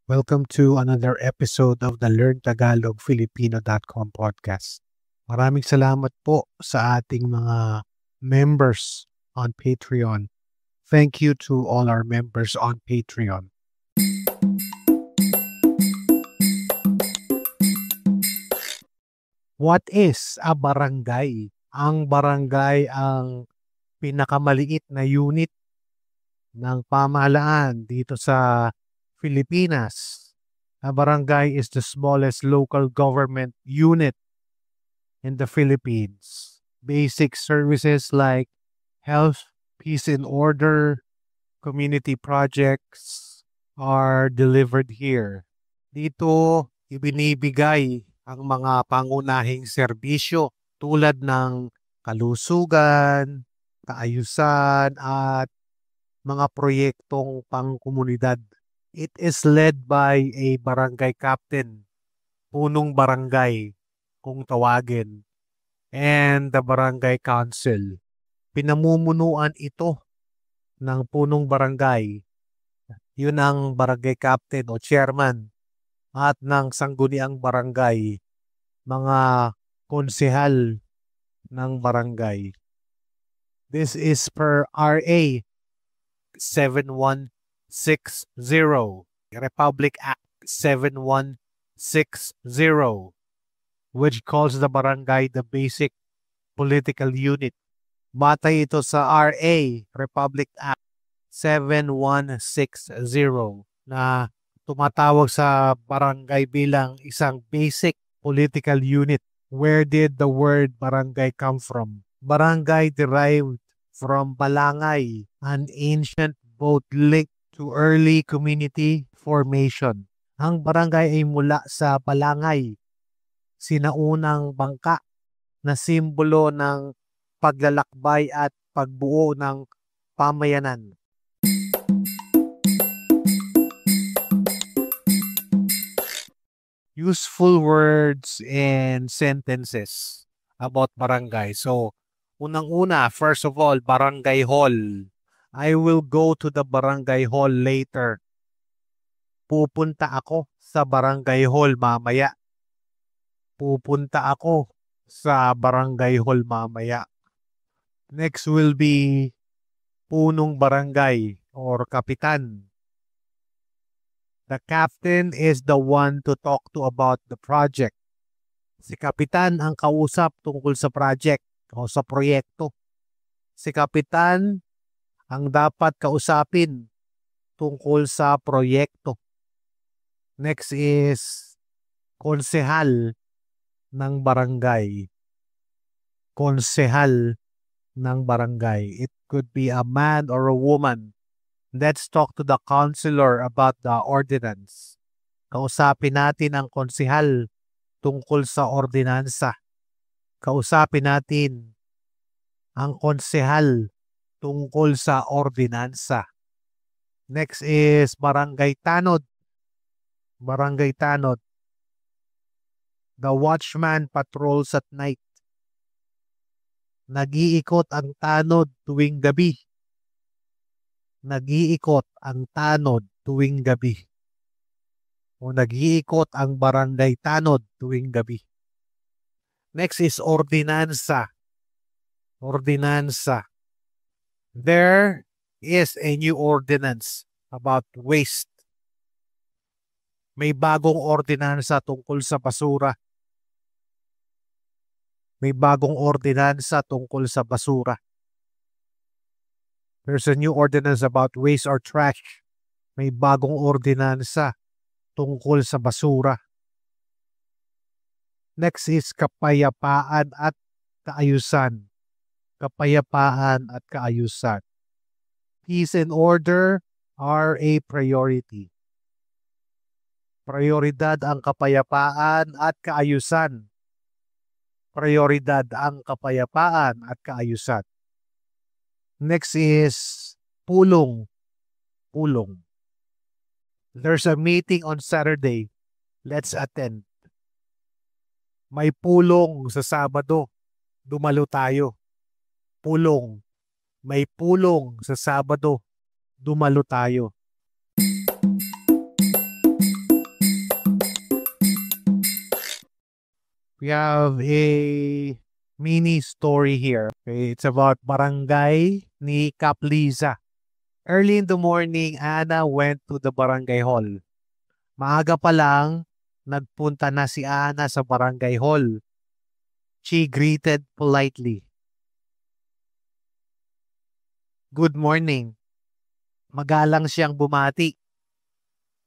Welcome to another episode of the Learn Tagalog Filipino.com podcast. Maraming salamat po sa ating mga members on Patreon. Thank you to all our members on Patreon. What is a barangay? Ang barangay ang pinakamaliit na unit ng pamahalaan dito sa Pilipinas. A barangay is the smallest local government unit in the Philippines. Basic services like health, peace and order, community projects are delivered here. Dito, ibinibigay ang mga pangunahing serbisyo tulad ng kalusugan, kaayusan at mga proyektong pangkomunidad. It is led by a barangay captain, punong barangay kung tawagin, and the barangay council. Pinamumunuan ito ng punong barangay. Yun ang barangay captain o chairman at ng sangguniang barangay, mga konsehal ng barangay. This is per RA 7160, Republic Act 7160, which calls the barangay the basic political unit. Batay ito sa RA, Republic Act 7160, na tumatawag sa barangay bilang isang basic political unit. Where did the word barangay come from? Barangay derived from balangay, an ancient boat linked to early community formation. Ang barangay ay mula sa balangay, sinaunang bangka na simbolo ng paglalakbay at pagbuo ng pamayanan. Useful words and sentences about barangay. So, unang-una, first of all, barangay hall. I will go to the barangay hall later. Pupunta ako sa barangay hall mamaya. Pupunta ako sa barangay hall mamaya. Next will be punong barangay or kapitan. The captain is the one to talk to about the project. Si kapitan ang kausap tungkol sa project o sa proyekto. Si kapitan ang dapat kausapin tungkol sa proyekto. Next is konsehal ng barangay. Konsehal ng barangay. It could be a man or a woman. Let's talk to the councilor about the ordinance. Kausapin natin ang konsehal tungkol sa ordinansa. Kausapin natin ang konsehal tungkol sa ordinansa. Next is barangay tanod. Barangay tanod. The watchman patrols at night. Nag-iikot ang tanod tuwing gabi. Nag-iikot ang tanod tuwing gabi. O nag-iikot ang barangay tanod tuwing gabi. Next is ordinansa. Ordinansa. There is a new ordinance about waste. May bagong ordinansa tungkol sa basura. May bagong ordinansa tungkol sa basura. There's a new ordinance about waste or trash. May bagong ordinansa tungkol sa basura. Next is kapayapaan at kaayusan. Kapayapaan at kaayusan. Peace and order are a priority. Prioridad ang kapayapaan at kaayusan. Prioridad ang kapayapaan at kaayusan. Next is pulong. Pulong. There's a meeting on Saturday. Let's attend. May pulong sa Sabado. Dumalo tayo. Pulong. May pulong sa Sabado. Dumalo tayo. We have a mini story here. Okay, it's about barangay ni Kapliza. Early in the morning, Ana went to the barangay hall. Maaga pa lang, nagpunta na si Ana sa barangay hall. She greeted politely. Good morning. Magalang siyang bumati.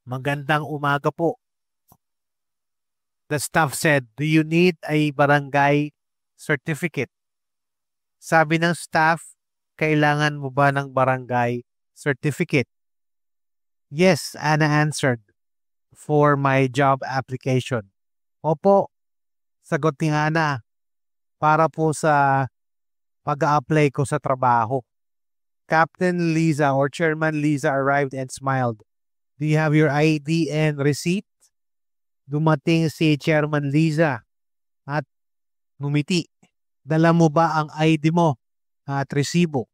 Magandang umaga po. The staff said, "Do you need a barangay certificate?" Sabi ng staff, "Kailangan mo ba ng barangay certificate?" Yes, Ana answered, "For my job application." Opo, sagot ni Ana, para po sa pag-a-apply ko sa trabaho. Captain Liza or Chairman Liza arrived and smiled. Do you have your ID and receipt? Dumating si Chairman Liza at ngumiti. Dala mo ba ang ID mo at resibo?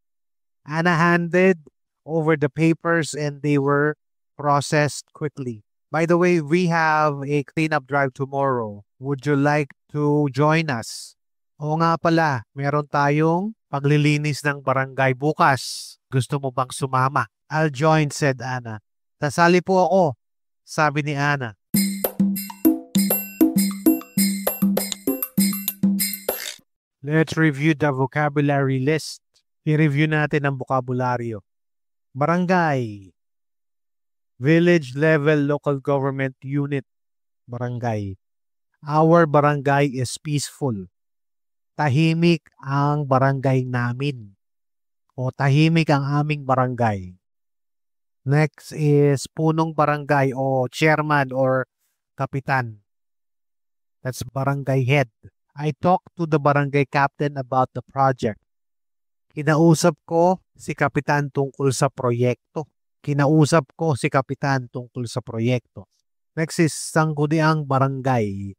Ana handed over the papers and they were processed quickly. By the way, we have a cleanup drive tomorrow. Would you like to join us? Oo nga pala, meron tayong paglilinis ng barangay bukas. Gusto mo bang sumama? I'll join, said Ana. Sasali po ako, sabi ni Ana. Let's review the vocabulary list. I-review natin ang bokabularyo. Barangay. Village level local government unit. Barangay. Our barangay is peaceful. Tahimik ang barangay namin. O tahimik ang aming barangay. Next is punong barangay o chairman or kapitan. That's barangay head. I talked to the barangay captain about the project. Kinausap ko si kapitan tungkol sa proyekto. Next is sangguniang barangay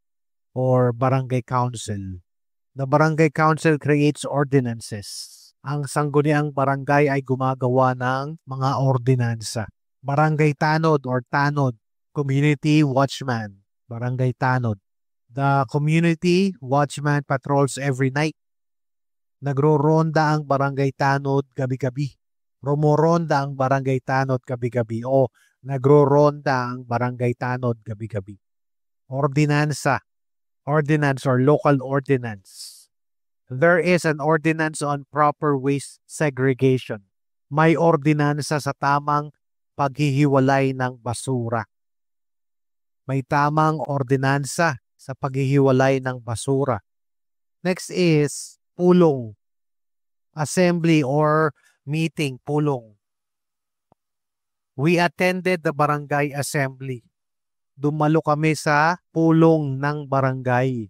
or barangay council. The barangay council creates ordinances. Ang sangguniang barangay ay gumagawa ng mga ordinansa. Barangay tanod or tanod, community watchman. Barangay tanod. The community watchman patrols every night. Nagro-ronda ang barangay tanod gabi-gabi. Rumoronda ang barangay tanod gabi-gabi o nagro-ronda ang barangay tanod gabi-gabi. Ordinansa. Ordinance or local ordinance. There is an ordinance on proper waste segregation. May ordinansa sa tamang paghihiwalay ng basura. May tamang ordinansa sa paghihiwalay ng basura. Next is pulong. Assembly or meeting, pulong. We attended the barangay assembly. Dumalo kami sa pulong ng barangay.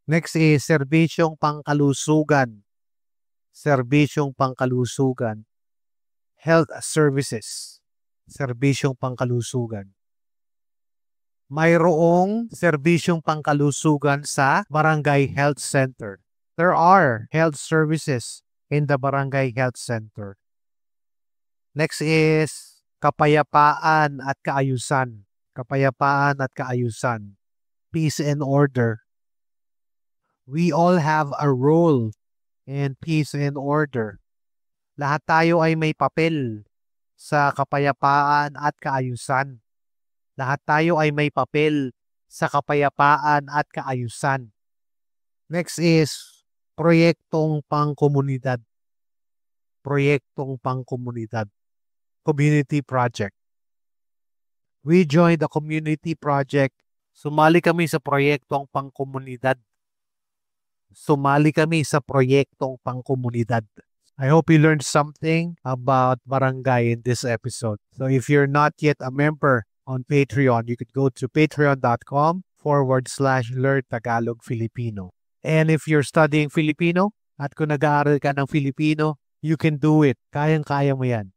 Next is serbisyong pangkalusugan. Health services. Serbisyong pangkalusugan. Mayroong serbisyong pangkalusugan sa barangay health center. There are health services in the barangay health center. Next is kapayapaan at kaayusan. Peace and order. We all have a role in peace and order. Lahat tayo ay may papel sa kapayapaan at kaayusan. Next is proyektong pangkomunidad. Community project. We joined the community project. Sumali kami sa proyektong pangkomunidad. I hope you learned something about barangay in this episode. So if you're not yet a member on Patreon, you could go to patreon.com/Learn Tagalog Filipino. And if you're studying Filipino at kung nag-aaral ka ng Filipino, you can do it. Kayang-kaya mo yan.